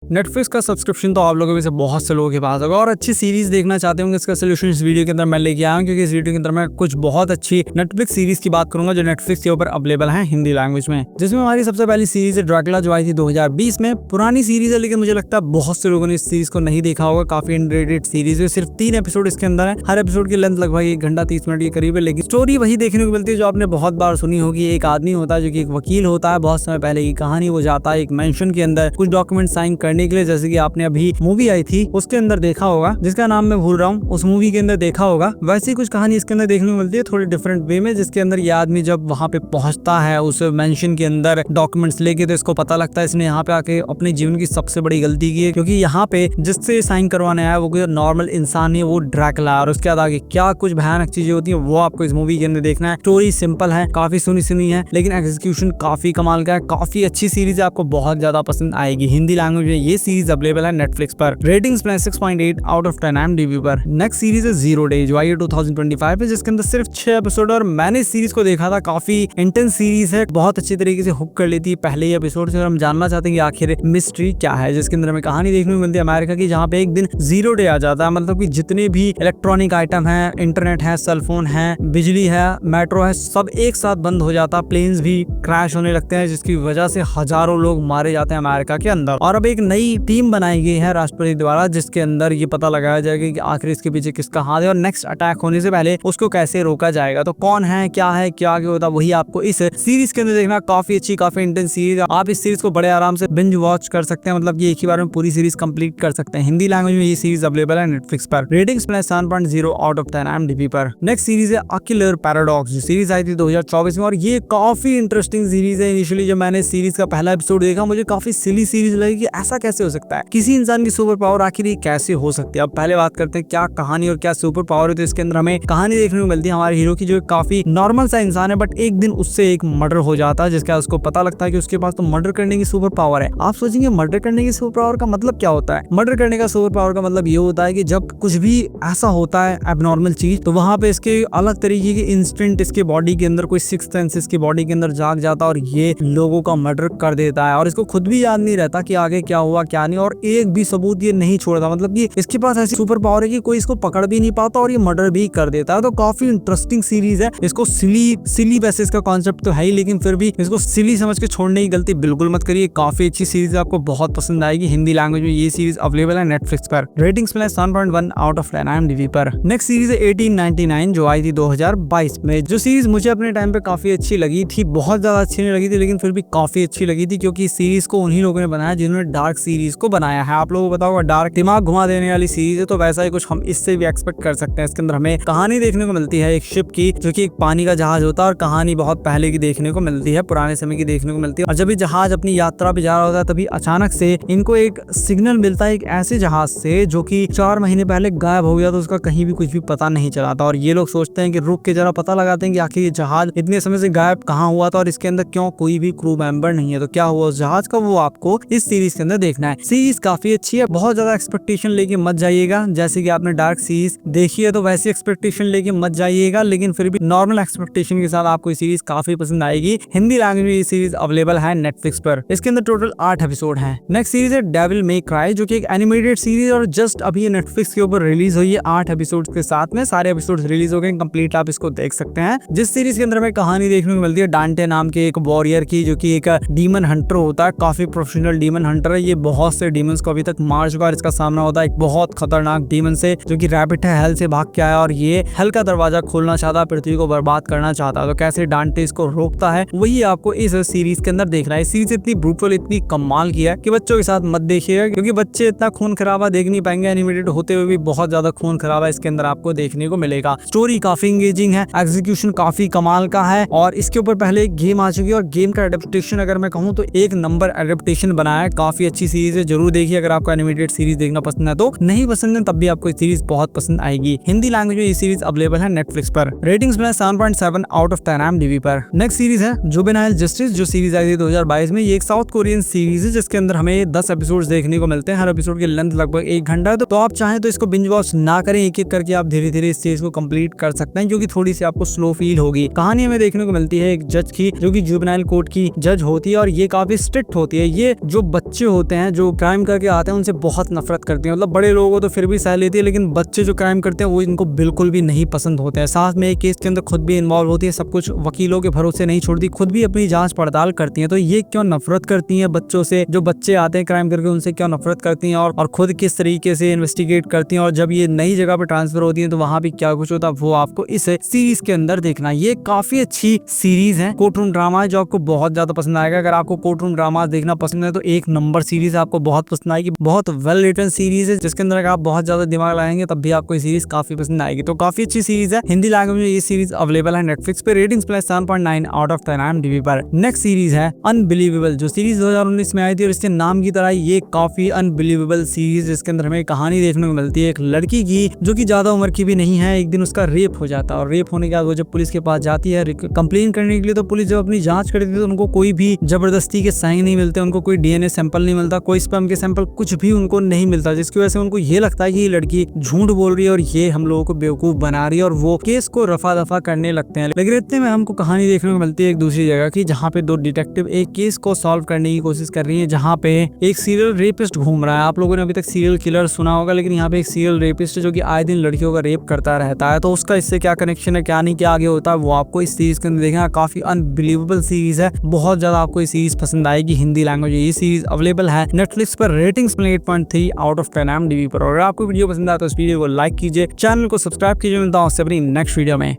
Netflix का subscription तो आप लोगों में से बहुत से लोगों के पास होगा और अच्छी सीरीज देखना चाहते होंगे। इसका सोल्यूशन इस वीडियो के अंदर मैं लेके आया हूं, क्योंकि इस वीडियो के अंदर मैं कुछ बहुत अच्छी नेटफ्लिक्स सीरीज की बात करूंगा जो नेटफ्लिक्स के ऊपर अवेलेबल है हिंदी लैंग्वेज में। जिसमें हमारी सबसे पहली सीरीज है ड्रैकुला, जो आई थी 2020 में। पुरानी सीरीज है, लेकिन मुझे लगता है बहुत से लोगों ने इस सीरीज को नहीं देखा होगा। काफी अंडररेटेड सीरीज है, सिर्फ 3 एपिसोड इसके अंदर है। हर एपिसोड की लेंथ लगभग 1 घंटा 30 मिनट के करीब है, लेकिन स्टोरी वही देखने को मिलती है जो आपने बहुत बार सुनी होगी। एक आदमी होता है जो कि एक वकील होता है, बहुत समय पहले की कहानी। वो जाता है एक मेंशन के अंदर कुछ डॉक्यूमेंट साइन करने के लिए, जैसे कि आपने अभी मूवी आई थी उसके अंदर देखा होगा, जिसका नाम मैं भूल रहा हूँ, उस मूवी के अंदर देखा होगा। वैसी कुछ कहानी इसके अंदर देखने को मिलती है, थोड़ी डिफरेंट वे में। जिसके अंदर ये आदमी जब वहाँ पे पहुंचता है उस मेंशन के अंदर डॉक्यूमेंट्स लेके, तो इसको पता लगता है इसने यहाँ पे आके अपने जीवन की सबसे बड़ी गलती की है, क्योंकि यहाँ पे जिससे साइन करवाने आया वो कोई नॉर्मल इंसान नहीं, वो ड्रैकुला। और उसके बाद आगे क्या कुछ भयानक चीजें होती है वो आपको इस मूवी के अंदर देखना है। स्टोरी सिंपल है, काफी सुनी है, लेकिन एग्जीक्यूशन काफी कमाल का है। काफी अच्छी सीरीज है, आपको बहुत ज्यादा पसंद आएगी। हिंदी लैंग्वेज में ये सीरीज अवेलेबल है नेटफ्लिक्स पर। रेटिंग्स 6.8 आउट ऑफ 10 IMDb पर। नेक्स्ट सीरीज है 0 Day, जो आई है 2025 में, जिसके अंदर सिर्फ 6 एपिसोड। और मैंने इस सीरीज को देखा था, काफी इंटेंस सीरीज है, बहुत अच्छी तरीके से हुक कर लेती है पहले ही एपिसोड से। और हम जानना चाहते हैं कि आखिर मिस्ट्री क्या है, जिसके अंदर हमें कहानी देखने को मिलती है अमेरिका की, जहाँ पे एक दिन 0 Day आ जाता है। मतलब कि जितने भी इलेक्ट्रॉनिक आइटम है, इंटरनेट है, सेलफोन है, बिजली है, मेट्रो है, सब एक साथ बंद हो जाता है। प्लेन्स भी क्रैश होने लगते हैं, जिसकी वजह से हजारों लोग मारे जाते हैं अमेरिका के अंदर। और अब एक नई टीम बनाई गई है राष्ट्रपति द्वारा, जिसके अंदर ये पता लगाया जाएगा कि आखिर इसके पीछे किसका हाथ है और नेक्स्ट अटैक होने से पहले उसको कैसे रोका जाएगा। तो कौन है, क्या आगे होता, वही आपको इस सीरीज के अंदर देखना। काफी अच्छी, काफी इंटेंस सीरीज। आप इस सीरीज को बड़े आराम से बिंज वॉच कर सकते हैं, मतलब ये एक ही बार में पूरी सीरीज कंप्लीट कर सकते हैं। हिंदी लैंग्वेज में ये सीरीज अवेलेबल है नेटफ्लिक्स पर। रेटिंग्स 7.0 आउट ऑफ 10 IMDb पर। नेक्स्ट सीरीज है अ किलर पैराडॉक्स, जो सीरीज आई थी 2024 में, और ये काफी इंटरेस्टिंग सीरीज है। इनिशियली जब मैंने सीरीज का पहला एपिसोड देखा, मुझे काफी सिली सीरीज लगी कि ऐसा कैसे हो सकता है, किसी इंसान की सुपर पावर आखिर ये कैसे हो सकती है। अब पहले बात करते हैं क्या कहानी और क्या सुपर पावर है। तो इसके अंदर हमें कहानी देखने को मिलती है हमारे हीरो की, जो काफी नॉर्मल सा इंसान है, बट एक दिन उससे एक मर्डर हो जाता है, जिसका उसको पता लगता है कि उसके पास तो मर्डर करने की सुपर पावर है। आप सोचेंगे मर्डर करने की सुपर पावर का मतलब क्या होता है। मर्डर करने का सुपर पावर का मतलब ये होता है कि जब कुछ भी ऐसा होता है एबनॉर्मल चीज, तो वहां पे इसके अलग तरीके के इंस्टिंक्ट इसके बॉडी के अंदर, कोई सिक्स्थ सेंस इसके बॉडी के अंदर जाग जाता है और ये लोगों का मर्डर कर देता है। और इसको खुद भी याद नहीं रहता कि आगे क्या हुआ क्या नहीं, और एक भी सबूत ये नहीं छोड़ता। मतलब कि इसके पास ऐसी सुपर पावर है कि कोई इसको पकड़ भी नहीं पाता और ये मर्डर भी कर देता है। तो काफी इंटरेस्टिंग सीरीज है। इसको सिली वैसे इसका कॉन्सेप्ट तो है ही, लेकिन फिर भी इसको सिली समझ के छोड़ने की गलती बिल्कुल मत करिए। काफी अच्छी सीरीज है, आपको बहुत पसंद आएगी। हिंदी लैंग्वेज में ये सीरीज अवेलेबल है नेटफ्लिक्स पर। रेटिंग्स 7.1 आउट ऑफ 10 IMDb पर। नेक्स्ट सीरीज है 1899, जो आई थी 2022 में। जो सीरीज मुझे अपने टाइम पे काफी अच्छी लगी थी, बहुत ज्यादा अच्छी नहीं लगी थी, लेकिन फिर भी काफी अच्छी लगी थी, क्योंकि इस सीरीज को उन्हीं लोगों ने बनाया जिन्होंने डार्क सीरीज को बनाया है। आप लोगों को पता होगा डार्क दिमाग घुमा देने वाली सीरीज है, तो वैसा ही कुछ हम इससे भी एक्सपेक्ट कर सकते हैं। इसके अंदर हमें कहानी देखने को मिलती है एक शिप की, जो कि एक पानी का जहाज होता है, और कहानी बहुत पहले की देखने को मिलती है, पुराने समय की देखने को मिलती है। और जब ये जहाज अपनी यात्रा पे जा रहा होता है, तभी अचानक से इनको एक सिग्नल मिलता है एक ऐसे जहाज से जो कि 4 महीने पहले गायब हो गया, तो उसका कहीं भी कुछ भी पता नहीं चला था। और ये लोग सोचते हैं कि रुक के जरा पता लगाते हैं कि आखिर ये जहाज इतने समय से गायब कहाँ हुआ था और इसके अंदर क्यों कोई भी क्रू मेंबर नहीं है। तो क्या हुआ उस जहाज का, वो आपको इस सीरीज के अंदर देखना है। सीरीज काफी अच्छी है, बहुत ज्यादा एक्सपेक्टेशन लेके मत जाइएगा। जैसे कि आपने डार्क सीरीज देखी है, तो वैसी एक्सपेक्टेशन लेके मत जाइएगा, लेकिन फिर भी नॉर्मल एक्सपेक्टेशन के साथ आपको ये सीरीज काफी पसंद आएगी। हिंदी लैंग्वेज में ये सीरीज अवेलेबल है नेटफ्लिक्स पर। इसके अंदर टोटल 8 एपिसोड हैं। नेक्स्ट सीरीज है डेविल मे क्राई, जो कि एक एनिमेटेड सीरीज और जस्ट अभी नेटफ्लिक्स के ऊपर रिलीज हुई है 8 एपिसोड के साथ में। सारे एपिसोड रिलीज हो गए कंप्लीट, आप इसको देख सकते हैं। जिस सीरीज के अंदर हमें कहानी देखने को मिलती है डांटे नाम के एक वॉरियर की, जो कि एक डीमन हंटर होता है, काफी प्रोफेशनल डीमन हंटर है। ये बहुत से डीमंस को अभी तक मार चुका है। इसका सामना होता है एक बहुत खतरनाक डीमन से, जो कि रैबिट है, हेल से भाग के आया और ये हेल का दरवाजा खोलना चाहता, पृथ्वी को बर्बाद करना चाहता। तो कैसे डांटे इसको रोकता है, वही आपको इस सीरीज के अंदर देखना है। सीरीज इतनी ब्रूटल, इतनी कमाल की है कि बच्चों के साथ मत देखिएगा, क्योंकि बच्चे इतना खून खराबा देख नहीं पाएंगे। एनिमेटेड होते हुए भी बहुत ज्यादा खून खराबा इसके अंदर आपको देखने को मिलेगा। स्टोरी काफी एंगेजिंग है, एग्जीक्यूशन काफी कमाल का है, और इसके ऊपर पहले एक गेम आ चुकी है, और गेम का एडेप्टेशन अगर मैं कहूँ तो एक नंबर एडेप्टेशन बनाया है। काफी अच्छी सीरीज है, जरूर देखिए अगर आपको एनिमेटेड सीरीज देखना पसंद है। तो नहीं पसंद है तब भी आपको सीरीज बहुत पसंद आएगी। हिंदी लैंग्वेज में ये सीरीज अवेलेबल है नेटफ्लिक्स पर। रेटिंग्स में 7.7 आउट ऑफ 10 IMDb पर। नेक्स्ट सीरीज है जुवेनाइल जस्टिस, जो सीरीज आई थी 2022 में। ये एक साउथ कोरियन सीरीज है, जिसके अंदर हमें 10 एपिसोड्स देखने को मिलते हैं। हर एपिसोड की लेंथ लगभग 1 घंटा है। तो आप चाहें तो इसको बिंज वॉच ना करें, एक एक करके आप धीरे धीरे इस सीरीज को कंप्लीट कर सकते हैं, क्योंकि थोड़ी सी आपको स्लो फील होगी। कहानी हमें देखने को मिलती है एक जज की, जो कि जुवेनाइल कोर्ट की जज होती है, और ये काफी स्ट्रिक्ट होती है। ये जो बच्चे होते होते हैं जो क्राइम करके आते हैं उनसे बहुत नफरत करती हैं। मतलब बड़े लोगों को तो फिर भी सह लेती है, लेकिन बच्चे जो क्राइम करते हैं वो इनको बिल्कुल भी नहीं पसंद होते हैं। साथ में एक केस के अंदर खुद भी इन्वॉल्व होती है, सब कुछ वकीलों के भरोसे नहीं छोड़ती, खुद भी अपनी जांच पड़ताल करती हैं। तो ये क्यों नफरत करती हैं बच्चों से, जो बच्चे आते हैं क्राइम करके उनसे क्यों नफरत करती हैं, और खुद किस तरीके से इन्वेस्टिगेट करती हैं, और जब ये नई जगह पर ट्रांसफर होती है तो वहां भी क्या कुछ होता है वो आपको इस सीरीज के अंदर देखना। ये काफी अच्छी सीरीज है, कोर्ट रूम ड्रामा है, जो आपको बहुत ज्यादा पसंद आएगा। अगर आपको कोर्ट रूम ड्रामा देखना पसंद है तो एक नंबर सीरीज आपको बहुत पसंद आएगी। बहुत वेल रिटन सीरीज है जिसके अंदर आप बहुत ज्यादा दिमाग लगाएंगे तब भी आपको ये सीरीज काफी पसंद आएगी। तो काफी अच्छी सीरीज है, हिंदी लैंग्वेज में ये सीरीज अवेलेबल है नेटफ्लिक्स पे। Ratings plus 7.9 out of 10 IMDb पर। नेक्स्ट सीरीज है अनबिलीवेबल, जो सीरीज 2019 में आई थी, और इसके नाम की तरह ये काफी अनबिलीवेबल सीरीज, जिसके अंदर हमें कहानी देखने को मिलती है एक लड़की की जो कि ज्यादा उम्र की भी नहीं है। एक दिन उसका रेप हो जाता है, और रेप होने के बाद वो जब पुलिस के पास जाती है कंप्लेन करने के लिए, तो पुलिस जब अपनी जांच करती है तो उनको कोई भी जबरदस्ती के साइन नहीं मिलते, उनको कोई DNA सैंपल नहीं मिलता, कोई स्पर्म के सैंपल कुछ भी उनको नहीं मिलता, जिसकी वजह से उनको ये लगता है कि ये लड़की झूठ बोल रही है और ये हम लोगों को बेवकूफ बना रही है, और वो केस को रफा दफा करने लगते हैं। लेकिन इतने में हमको कहानी देखने को मिलती है एक दूसरी जगह की, जहाँ पे दो डिटेक्टिव एक केस को सॉल्व करने की कोशिश कर रही है, जहाँ पे एक सीरियल रेपिस्ट घूम रहा है। आप लोगों ने अभी तक सीरियल किलर सुना होगा, लेकिन यहाँ पे एक सीरियल रेपिस्ट जो कि आए दिन लड़कियों का रेप करता रहता है। तो उसका इससे क्या कनेक्शन है, क्या नहीं, क्या आगे होता है, वो आपको इस सीरीज के अंदर देखना। काफी अनबिलीवेबल सीरीज है, बहुत ज्यादा आपको ये सीरीज पसंद आएगी। हिंदी लैंग्वेज ये सीरीज अवेलेबल है नेटफ्लिक्स पर। रेटिंग्स में 8.3 आउट ऑफ 10 IMDb पर। और अगर आपको वीडियो पसंद आए तो इस वीडियो को लाइक कीजिए, चैनल को सब्सक्राइब कीजिए। मिलता हूं आपसे अपनी नेक्स्ट वीडियो में।